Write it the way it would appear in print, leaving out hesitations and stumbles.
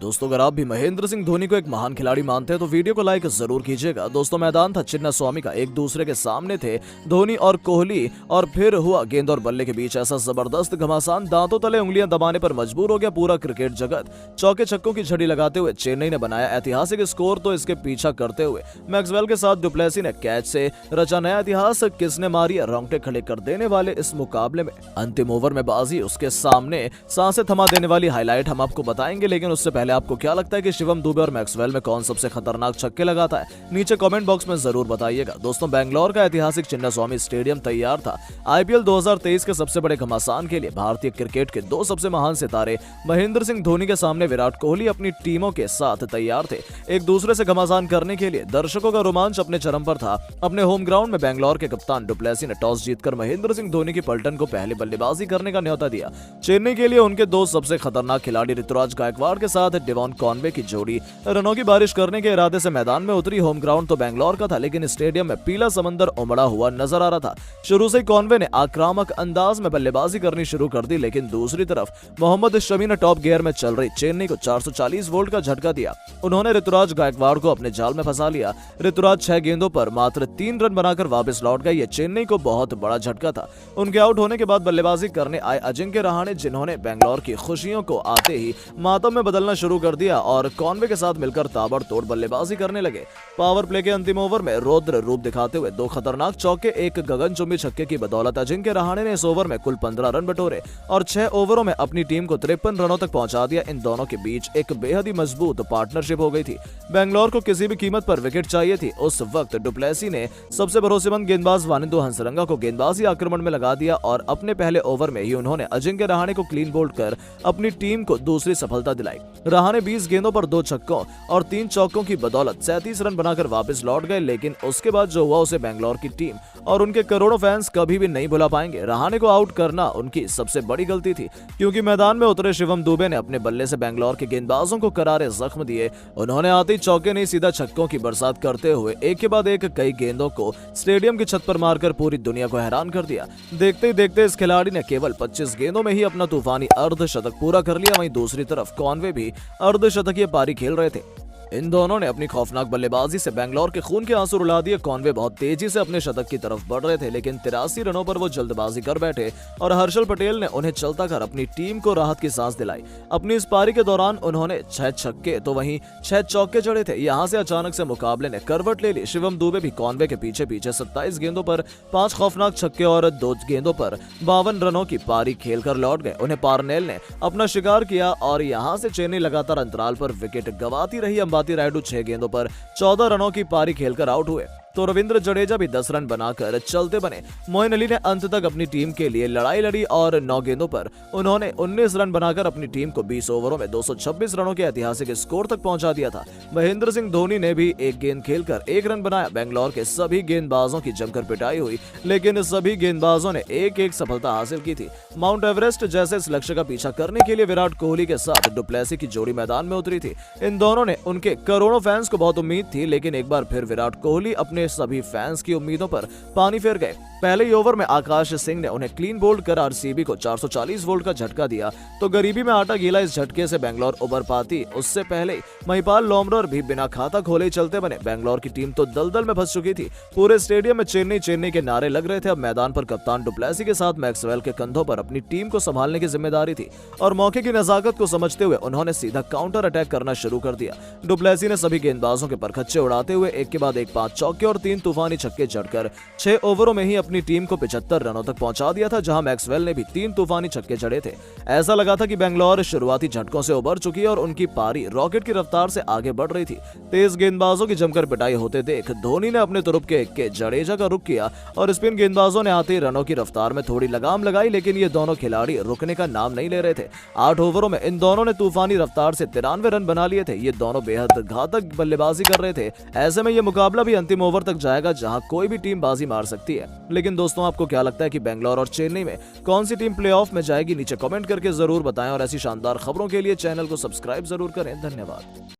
दोस्तों, अगर आप भी महेंद्र सिंह धोनी को एक महान खिलाड़ी मानते हैं तो वीडियो को लाइक जरूर कीजिएगा। दोस्तों, मैदान था चिन्नास्वामी का, एक दूसरे के सामने थे धोनी और कोहली, और फिर हुआ गेंद और बल्ले के बीच ऐसा जबरदस्त घमासान, दांतों तले उंगलियां दबाने पर मजबूर हो गया पूरा क्रिकेट जगत। चौके छक्कों की झड़ी लगाते हुए चेन्नई ने बनाया ऐतिहासिक स्कोर, तो इसके पीछा करते हुए मैक्सवेल के साथ डुप्लेसी ने कैच से रचा नया इतिहास। किसने मारी रोंगटे खड़े कर देने वाले इस मुकाबले में अंतिम ओवर में बाजी, उसके सामने सांसें थमा देने वाली हाईलाइट हम आपको बताएंगे। लेकिन उससे पहले आपको क्या लगता है कि शिवम दुबे और मैक्सवेल में कौन सबसे खतरनाक छक्के लगाता है? नीचे कमेंट बॉक्स में जरूर बताइएगा। दोस्तों, बेंगलोर का ऐतिहासिक चिन्नास्वामी स्टेडियम तैयार था आईपीएल 2023 के सबसे बड़े घमासान के लिए। भारतीय क्रिकेट के दो सबसे महान सितारे महेंद्र सिंह धोनी के सामने विराट कोहली अपनी टीमों के साथ तैयार थे एक दूसरे से घमासान करने के लिए। दर्शकों का रोमांच अपने चरम पर था। अपने होम ग्राउंड में बेंगलोर के कप्तान डुप्लेसी ने टॉस जीतकर महेंद्र सिंह धोनी की पलटन को पहले बल्लेबाजी करने का न्योता दिया। चेन्नई के लिए उनके दो सबसे खतरनाक खिलाड़ी ऋतुराज गायकवाड़ के साथ डेवॉन कॉनवे की जोड़ी रनों की बारिश करने के इरादे से मैदान में उतरी। होम ग्राउंड तो बेंगलोर का था, लेकिन स्टेडियम में पीला समंदर उमड़ा हुआ नजर आ रहा था। शुरू से कॉनवे ने आक्रामक अंदाज में बल्लेबाजी करनी शुरू कर दी, लेकिन दूसरी तरफ मोहम्मद शमी ने टॉप गियर में चल रही चेन्नई को 440 वोल्ट का झटका दिया। उन्होंने ऋतुराज गायकवाड़ को अपने जाल में फंसा लिया। ऋतुराज 6 गेंदों पर मात्र 3 रन बनाकर वापस लौट गए। ये चेन्नई को बहुत बड़ा झटका था। उनके आउट होने के बाद बल्लेबाजी करने आए अजिंक्य रहाणे, जिन्होंने बेंगलोर की खुशियों को आते ही मातम में बदलना शुरू कर दिया और कॉनवे के साथ मिलकर ताबड़तोड़ बल्लेबाजी करने लगे। पावर प्ले के अंतिम ओवर में रौद्र रूप दिखाते हुए 2 खतरनाक चौके, एक गगनचुंबी छक्के की बदौलत अजिंक्य रहाणे ने इस ओवर में कुल 15 रन बटोरे और 6 ओवरों में अपनी टीम को 53 रनों तक पहुंचा दिया। इन दोनों के बीच एक बेहद ही मजबूत पार्टनरशिप हो गई थी। बेंगलोर को किसी भी कीमत पर विकेट चाहिए थी। उस वक्त डुप्लेसी ने सबसे भरोसेमंद गेंदबाज वानिंदु हंसरंगा को गेंदबाजी आक्रमण में लगा दिया और अपने पहले ओवर में ही उन्होंने अजिंक्य रहाणे को क्लीन बोल्ड कर अपनी टीम को दूसरी सफलता दिलाई। रहाणे 20 गेंदों पर 2 छक्कों और 3 चौकों की बदौलत 37 रन बनाकर वापस लौट गए। लेकिन उसके बाद जो हुआ उसे बेंगलोर की टीम और उनके करोड़ों फैंस कभी भी नहीं भुला पाएंगे। रहाणे को आउट करना उनकी सबसे बड़ी गलती थी, क्योंकि मैदान में उतरे शिवम दुबे ने अपने बल्ले से बेंगलोर के गेंदबाजों को करारे जख्म दिए। उन्होंने आते ही चौके नहीं, सीधा छक्कों की बरसात करते हुए एक के बाद एक कई गेंदों को स्टेडियम की छत पर मारकर पूरी दुनिया को हैरान कर दिया। देखते ही देखते इस खिलाड़ी ने केवल 25 गेंदों में ही अपना तूफानी अर्धशतक पूरा कर लिया। वहीं दूसरी तरफ कॉनवे भी अर्धशतकीय पारी खेल रहे थे। इन दोनों ने अपनी खौफनाक बल्लेबाजी से बेंगलोर के खून के आंसू रुला दिए। कॉनवे बहुत तेजी से अपने शतक की तरफ बढ़ रहे थे, लेकिन 83 रनों पर वो जल्दबाजी कर बैठे और हर्षल पटेल ने उन्हें चलता कर अपनी टीम को राहत की सांस दिलाई। अपनी इस पारी के दौरान उन्होंने 6 छक्के तो वहीं 6 चौके जड़े थे। यहां से अचानक से मुकाबले ने करवट ले ली। शिवम दुबे भी कॉनवे के पीछे 27 गेंदों पर 5 खौफनाक छक्के और 2 गेंदों पर 52 रनों की पारी खेलकर लौट गए। उन्हें पार्नेल ने अपना शिकार किया और यहां से चेन्नई लगातार अंतराल पर विकेट गंवाती रही। अंबाती रायडू 6 गेंदों पर 14 रनों की पारी खेलकर आउट हुए, तो रविंद्र जडेजा भी 10 रन बनाकर चलते बने। मोइन अली ने अंत तक अपनी टीम के लिए लड़ाई लड़ी और 9 गेंदों पर उन्होंने 19 रन बनाकर अपनी टीम को 20 ओवरों में 226 रनों के ऐतिहासिक स्कोर तक पहुंचा दिया था। महेंद्र सिंह धोनी ने भी एक गेंद खेलकर 1 रन बनाया। बेंगलोर के सभी गेंदबाजों की जमकर पिटाई हुई, लेकिन सभी गेंदबाजों ने एक सफलता हासिल की थी। माउंट एवरेस्ट जैसे इस लक्ष्य का पीछा करने के लिए विराट कोहली के साथ डुप्लेसी की जोड़ी मैदान में उतरी थी। इन दोनों ने उनके करोड़ों फैंस को बहुत उम्मीद थी, लेकिन एक बार फिर विराट कोहली अपने सभी फैंस की उम्मीदों पर पानी फेर गए। पहले ही ओवर में आकाश सिंह ने उन्हें क्लीन बोल्ड कर आरसीबी को 440 वोल्ट का झटका दिया, तो गरीबी में आटा गीला इस झटके से बेंगलोर उबर पाती। उससे पहले महिपाल लोमरर भी बिना खाता खोले चलते बने। बेंगलोर की टीम तो दलदल में फंस चुकी थी। पूरे स्टेडियम में चेन्नई चेन्नई के नारे लग रहे थे। अब मैदान पर कप्तान डुप्लेसी के साथ मैक्सवेल के कंधों पर अपनी टीम को संभालने की जिम्मेदारी थी और मौके की नजाकत को समझते हुए उन्होंने सीधा काउंटर अटैक करना शुरू कर दिया। डुप्लेसी ने सभी गेंदबाजों के परखच्चे उड़ाते हुए एक के बाद एक 5 चौके और 3 तूफानी छक्के जड़कर 6 ओवरों में ही अपनी टीम को 75 रनों तक पहुंचा दिया था, जहां मैक्सवेल ने भी 3 तूफानी छक्के जड़े थे। ऐसा लगा था कि बेंगलोर शुरुआती झटकों से उबर चुकी है और उनकी पारी रॉकेट की रफ्तार से आगे बढ़ रही थी। तेज गेंदबाजों की जमकर पिटाई होते देख धोनी ने अपने तुरुप के इक्के जडेजा का रुख किया और स्पिन गेंदबाजों ने आते रनों की रफ्तार में थोड़ी लगाम लगाई, लेकिन ये दोनों खिलाड़ी रुकने का नाम नहीं ले रहे थे। 8 ओवरों में इन दोनों ने तूफानी रफ्तार से 93 रन बना लिए थे। ये दोनों बेहद घातक बल्लेबाजी कर रहे थे। ऐसे में ये मुकाबला भी अंतिम ओवर तक जाएगा, जहां कोई भी टीम बाजी मार सकती है। लेकिन दोस्तों, आपको क्या लगता है कि बेंगलोर और चेन्नई में कौन सी टीम प्लेऑफ में जाएगी? नीचे कमेंट करके जरूर बताएं और ऐसी शानदार खबरों के लिए चैनल को सब्सक्राइब जरूर करें। धन्यवाद।